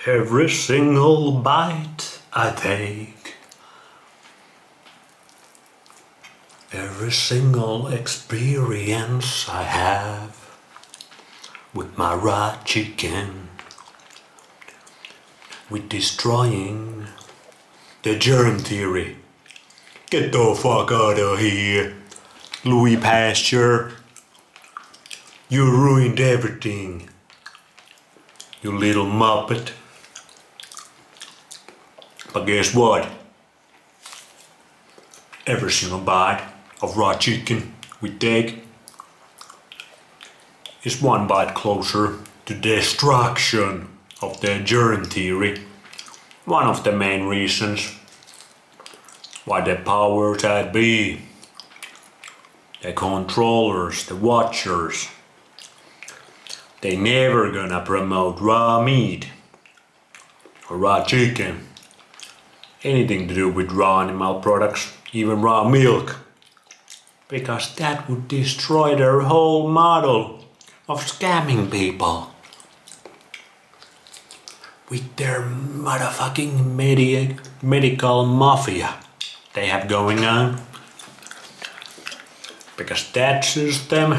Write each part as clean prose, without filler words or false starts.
Every single bite I take, every single experience I have with my raw chicken, with destroying the germ theory. Get the fuck out of here, Louis Pasteur. You ruined everything, you little muppet. But guess what? Every single bite of raw chicken we take is one bite closer to destruction of the germ theory. One of the main reasons why the powers that be, the controllers, the watchers, they never gonna promote raw meat or raw chicken, anything to do with raw animal products, even raw milk, because that would destroy their whole model of scamming people with their motherfucking medical mafia they have going on. Because that system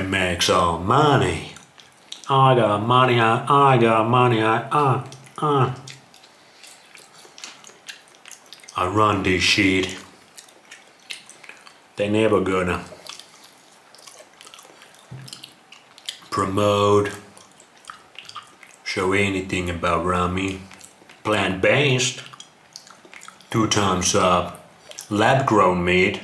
makes all money. I got money, I got money, I run this shit. They never gonna promote, show anything about raw meat. Plant-based, 2 thumbs up. Lab-grown meat,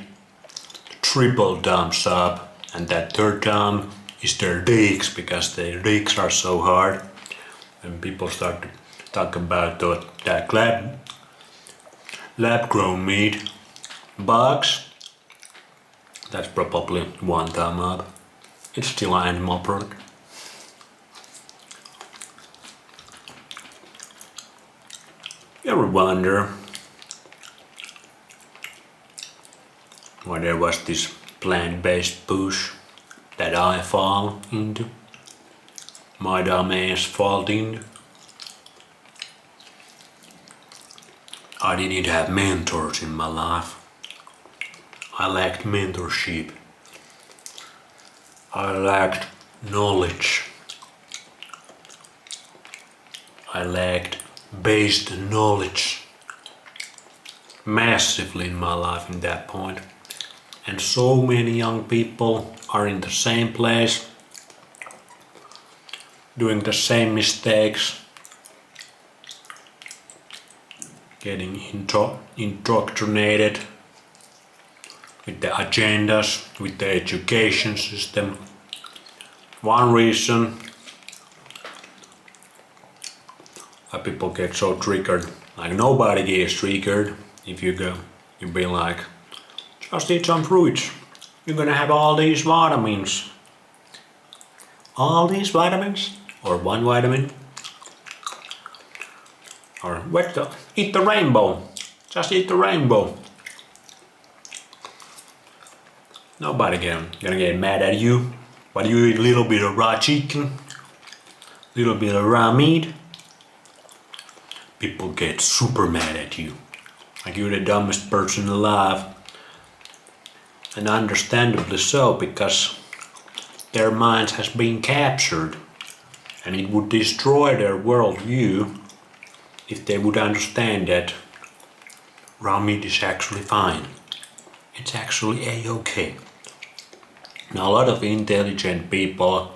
triple thumbs up. And that third thumb is their dicks, because their dicks are so hard. And people start to talk about that lab-grown meat. Bugs, that's probably 1 thumb up. It's still an animal product. You ever wonder why there was this plant-based push that I fall into? My dumb ass fall into? I didn't have mentors in my life. I lacked mentorship. I lacked knowledge. I lacked based knowledge massively in my life in that point. And so many young people are in the same place, doing the same mistakes, getting indoctrinated with the agendas, with the education system. One reason why people get so triggered, like nobody gets triggered if you be like, just eat some fruits, you're gonna have all these vitamins. All these vitamins? Or one vitamin? Or eat the rainbow, just eat the rainbow. Nobody gonna get mad at you, but you eat a little bit of raw chicken, little bit of raw meat, people get super mad at you, like you're the dumbest person alive. And understandably so, because their minds has been captured, and it would destroy their worldview if they would understand that raw meat is actually fine. It's actually a-okay. Now a lot of intelligent people,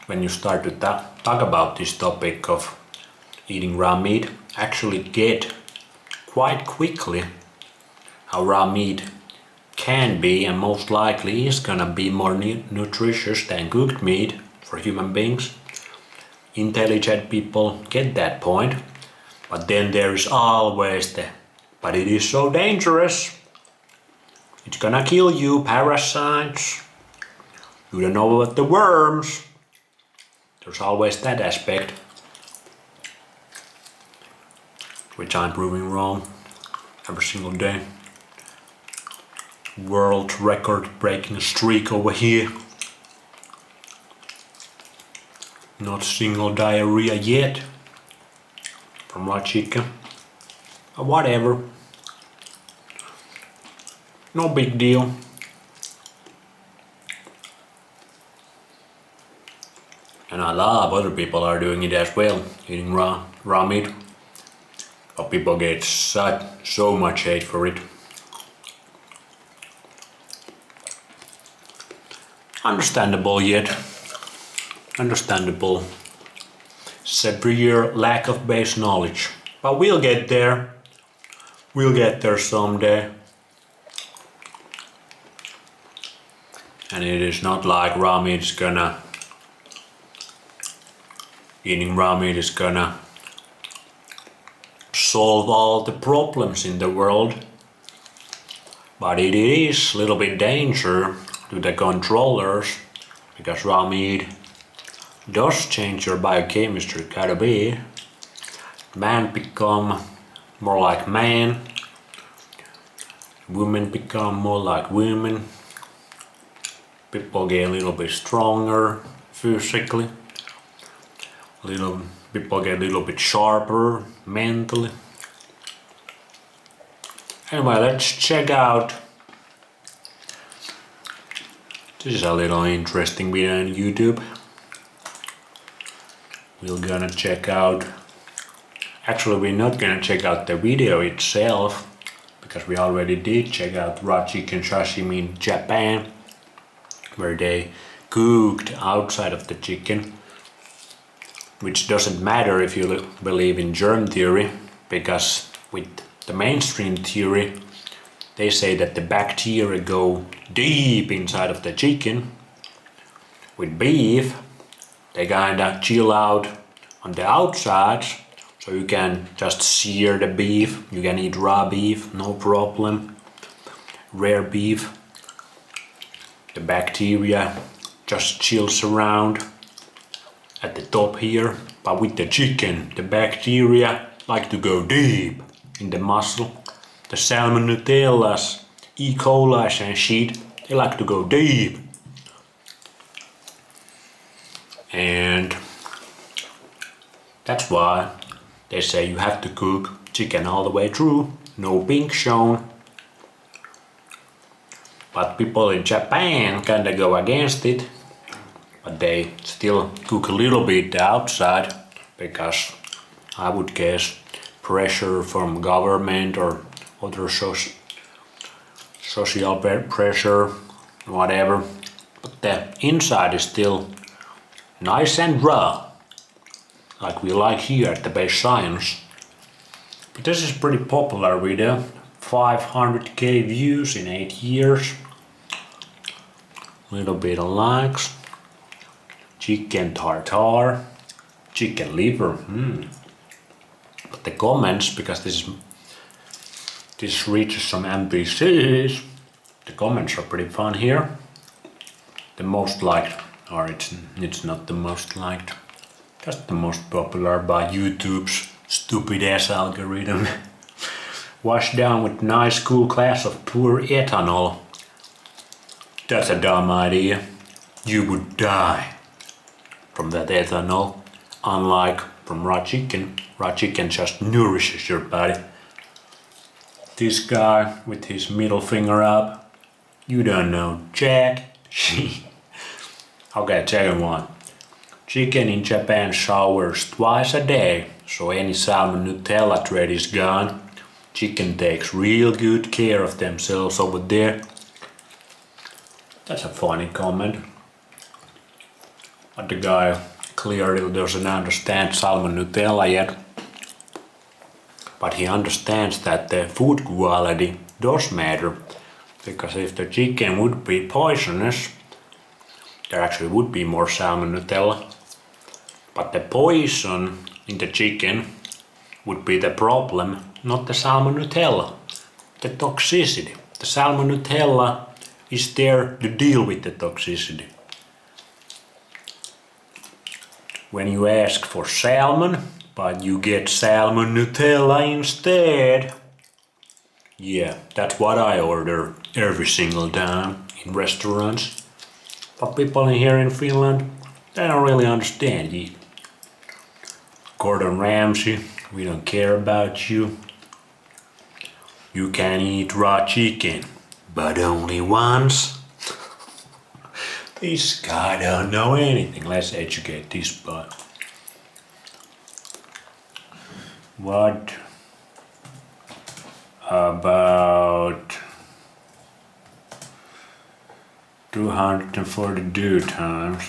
when you start to talk about this topic of eating raw meat, actually get quite quickly how raw meat can be, and most likely is gonna be, more nutritious than cooked meat for human beings. Intelligent people get that point, but then there is always but it is so dangerous, it's gonna kill you, parasites, you don't know about the worms. There's always that aspect, which I'm proving wrong every single day. World record breaking streak over here. Not single diarrhea yet. from raw chicken. Whatever. No big deal. And a lot of other people are doing it as well, eating raw meat. But people get so much hate for it. Understandable yet. Understandable. Severe lack of base knowledge. But we'll get there. We'll get there someday. And it is not like raw meat is gonna... Eating raw meat is gonna solve all the problems in the world. But it is a little bit danger to the controllers, because raw meat does change your biochemistry quite a bit. Man become more like man, women become more like women, people get a little bit stronger physically, people get a little bit sharper mentally. Anyway, let's check out. This is a little interesting video on YouTube. We're gonna check out. Actually, we're not gonna check out the video itself, because we already did check out raw chicken sashimi in Japan, where they cooked outside of the chicken. Which doesn't matter if you believe in germ theory, because with the mainstream theory, they say that the bacteria go deep inside of the chicken. With beef, they kinda chill out on the outside, so you can just sear the beef, you can eat raw beef, no problem. Rare beef, the bacteria just chills around at the top here, but with the chicken, the bacteria like to go deep in the muscle. The salmonellas, E. coli and shit, they like to go deep. And that's why they say you have to cook chicken all the way through, no pink shown. But people in Japan kinda go against it. But they still cook a little bit outside, because I would guess pressure from government or other social pressure, whatever. But the inside is still nice and raw, like we like here at the Base Science. But this is pretty popular video, 500k views in 8 years. Little bit of likes. Chicken tartare, chicken liver. But the comments, because this reaches some NPCs, the comments are pretty fun here. The most liked, or it's not the most liked, just the most popular by YouTube's stupid ass algorithm. Washed down with nice cool glass of pure ethanol. That's a dumb idea. You would die from that ethanol, unlike from raw chicken. Raw chicken just nourishes your body. This guy with his middle finger up, you don't know jack. Okay, second one. Chicken in Japan showers twice a day, so any salmon Nutella thread is gone. Chicken takes real good care of themselves over there. That's a funny comment. But the guy clearly doesn't understand salmon Nutella yet. But he understands that the food quality does matter. Because if the chicken would be poisonous, there actually would be more salmon Nutella. But the poison in the chicken would be the problem, not the salmon Nutella. The toxicity. The salmon Nutella is there to deal with the toxicity. When you ask for salmon, but you get salmon Nutella instead. Yeah, that's what I order every single time in restaurants. But people here in Finland, they don't really understand it. Gordon Ramsay We don't care about you. You can eat raw chicken, but only once. This guy don't know anything. Let's educate this boy. What about 242 times?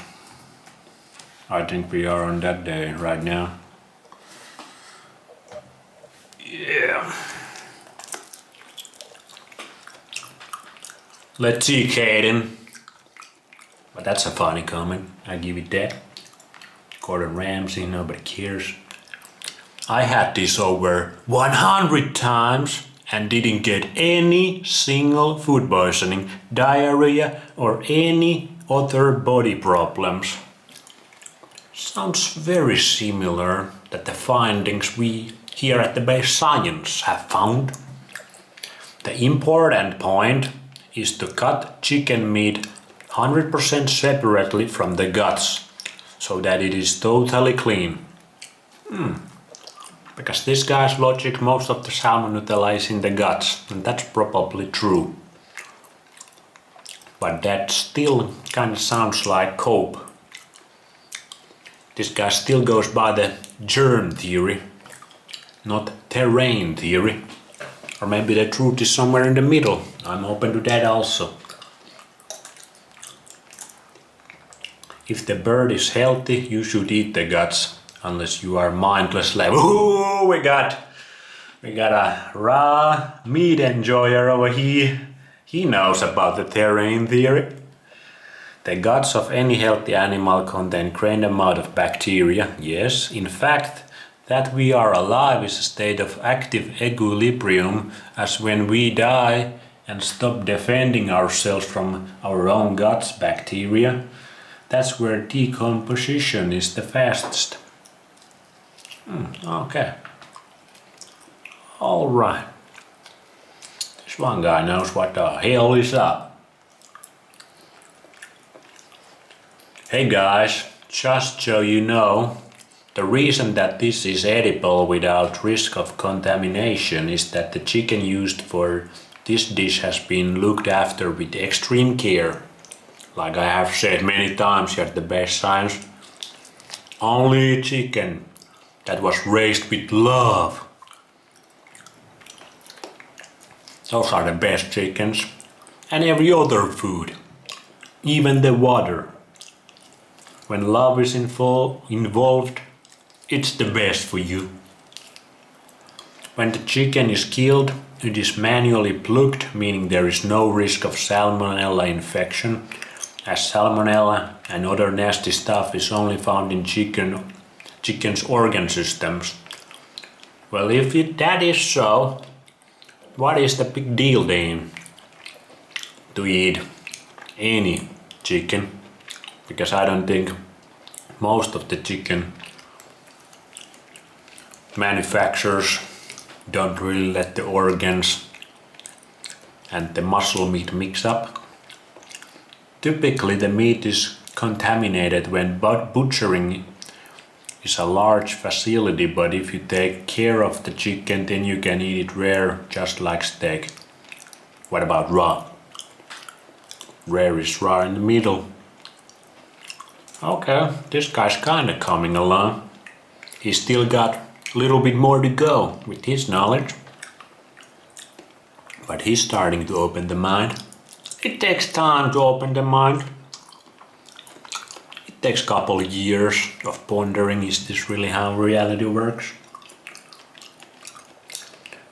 I think we are on that day right now. Yeah. Let's see, Caden. But that's a funny comment. I give it that. Gordon Ramsay, nobody cares. I had this over 100 times and didn't get any single food poisoning, diarrhea, or any other body problems. Sounds very similar that the findings we here at the base science have found. The important point is to cut chicken meat 100% separately from the guts, so that it is totally clean. Because this guy's logic, most of the salmonella is in the guts, and that's probably true. But that still kinda sounds like cope. This guy still goes by the germ theory, not terrain theory. Or maybe the truth is somewhere in the middle. I'm open to that also. If the bird is healthy, you should eat the guts, unless you are mindless like, ooh, we got a raw meat enjoyer over here. He knows about the terrain theory. The guts of any healthy animal contain great amount of bacteria. Yes, in fact, that we are alive is a state of active equilibrium, as when we die and stop defending ourselves from our own guts bacteria, that's where decomposition is the fastest. Okay. Alright. This one guy knows what the hell is up. Hey guys, just so you know, the reason that this is edible without risk of contamination is that the chicken used for this dish has been looked after with extreme care. Like I have said many times here at the Best Science, only chicken that was raised with love. Those are the best chickens. And every other food, even the water. When love is involved, it's the best for you. When the chicken is killed, it is manually plucked, meaning there is no risk of salmonella infection, as salmonella and other nasty stuff is only found in chicken's organ systems. Well, if that is so, what is the big deal then to eat any chicken? Because I don't think most of the chicken manufacturers don't really let the organs and the muscle meat mix up. Typically the meat is contaminated when butchering is a large facility, but if you take care of the chicken, then you can eat it rare, just like steak. What about raw? Rare is raw in the middle. Okay, this guy's kinda coming along. He's still got a little bit more to go with his knowledge. But he's starting to open the mind. It takes time to open the mind. It takes a couple of years of pondering, is this really how reality works?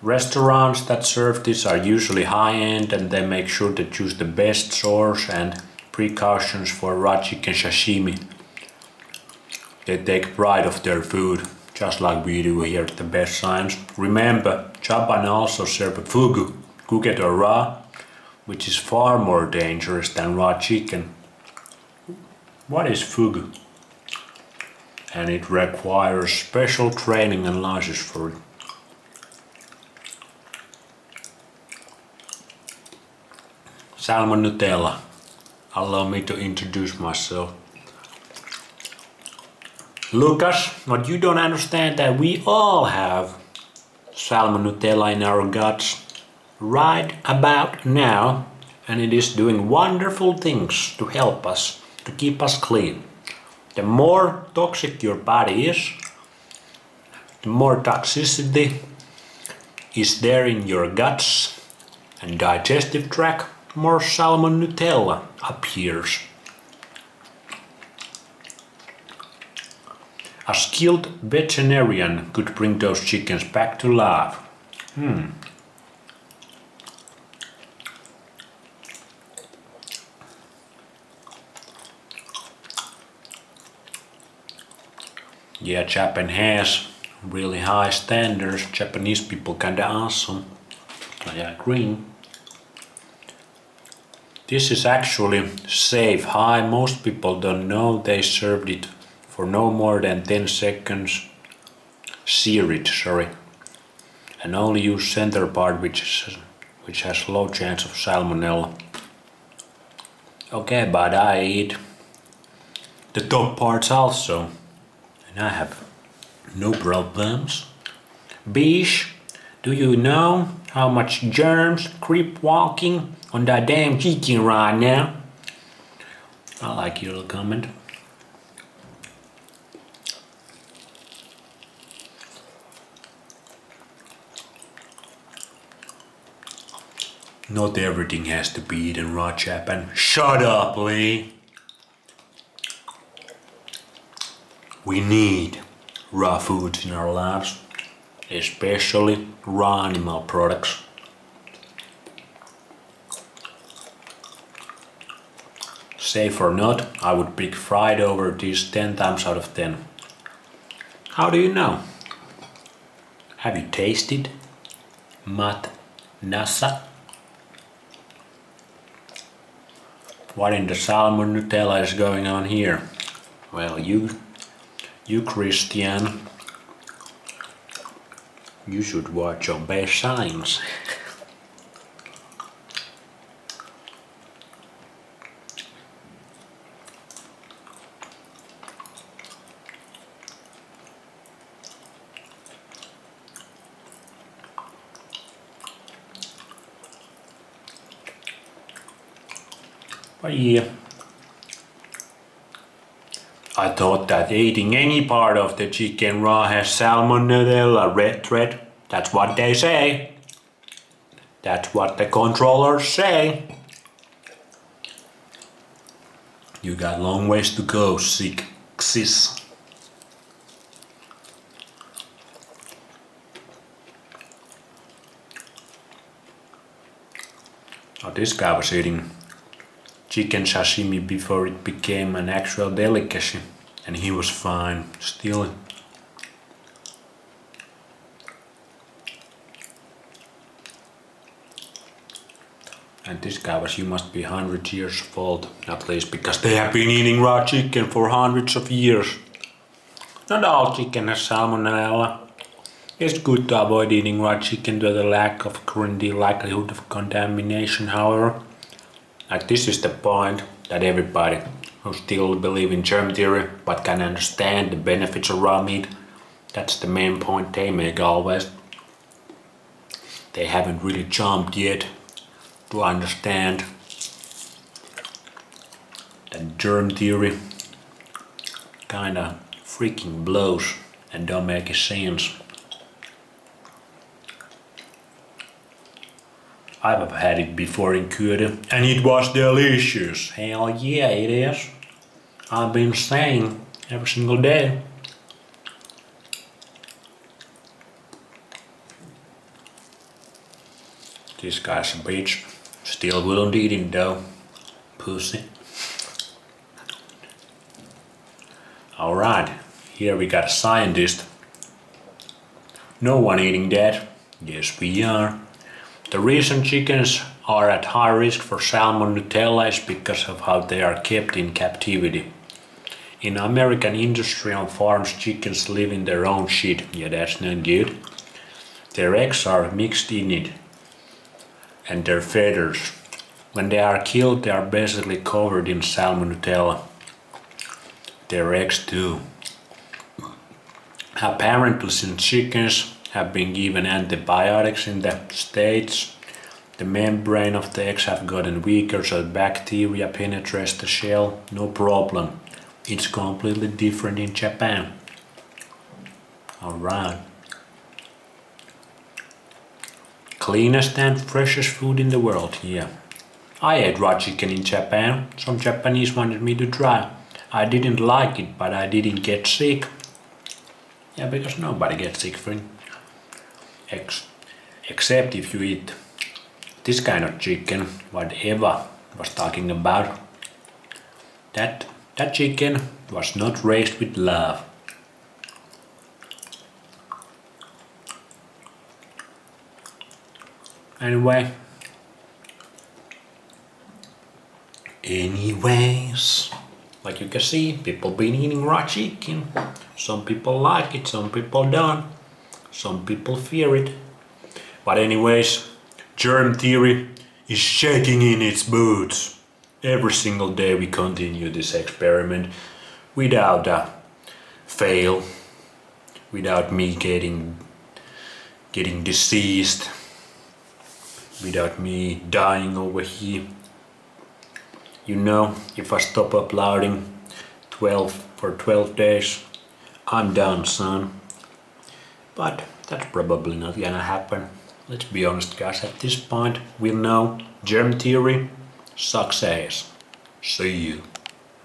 Restaurants that serve this are usually high-end, and they make sure to choose the best sauce and precautions for raw chicken sashimi. They take pride of their food, just like we do here at the Best Science. Remember, Japan also serves fugu, cooked or raw, which is far more dangerous than raw chicken. What is fugu? And it requires special training and license for it. Salmon Nutella. Allow me to introduce myself. Lucas, what you don't understand that we all have salmonella in our guts right about now, and it is doing wonderful things to help us, to keep us clean. The more toxic your body is, the more toxicity is there in your guts and digestive tract, more salmonella appears. A skilled veterinarian could bring those chickens back to life. Yeah, Japan has really high standards. Japanese people kinda awesome. I agree. This is actually safe high. Most people don't know they served it for no more than 10 seconds. Sear it, sorry. And only use center part which has low chance of salmonella. Okay, but I eat the top parts also. And I have no problems. Bish, do you know how much germs creep walking on that damn chicken right now? I like your comment. Not everything has to be eaten raw, Japan. Shut up, Lee. We need raw foods in our lives, especially raw animal products. Safe or not, I would pick fried over these 10 times out of 10. How do you know? Have you tasted mat nasa? What in the salmon Nutella is going on here? Well, you Christian, you should watch your best signs. But yeah, I thought that eating any part of the chicken raw has salmonella red thread. That's what they say. That's what the controllers say. You got long ways to go, sick sis. Oh, this guy was eating chicken sashimi before it became an actual delicacy, and he was fine still. And this guy was, you must be 100 years old at least, because they have been eating raw chicken for hundreds of years. Not all chicken has salmonella. It's good to avoid eating raw chicken due to the lack of current likelihood of contamination, however. Like, this is the point that everybody who still believe in germ theory but can understand the benefits of raw meat, that's the main point they make always. They haven't really jumped yet to understand that germ theory kinda freaking blows and don't make sense. I've had it before in Kyoto and it was delicious. Hell yeah, it is. I've been saying every single day. This guy's a bitch. Still wouldn't eat it though. Pussy. Alright, here we got a scientist. No one eating that. Yes, we are. The reason chickens are at high risk for salmonella is because of how they are kept in captivity. In American industrial farms, chickens live in their own shit. Yeah, that's not good. Their eggs are mixed in it, and their feathers. When they are killed, they are basically covered in salmonella. Their eggs too. Apparently, since chickens have been given antibiotics in the States, the membrane of the eggs have gotten weaker, so the bacteria penetrates the shell, no problem. It's completely different in Japan. Alright. Cleanest and freshest food in the world, yeah. I ate raw chicken in Japan. Some Japanese wanted me to try. I didn't like it, but I didn't get sick. Yeah, because nobody gets sick from except if you eat this kind of chicken, what Eva was talking about. That chicken was not raised with love. Anyways, like you can see, people been eating raw chicken. Some people like it, some people don't. Some people fear it. But anyways, germ theory is shaking in its boots. Every single day we continue this experiment without a fail, without me getting deceased, without me dying over here. You know, if I stop uploading for 12 days, I'm done, son. But that's probably not gonna happen. Let's be honest, guys, at this point, we know germ theory, success. See you.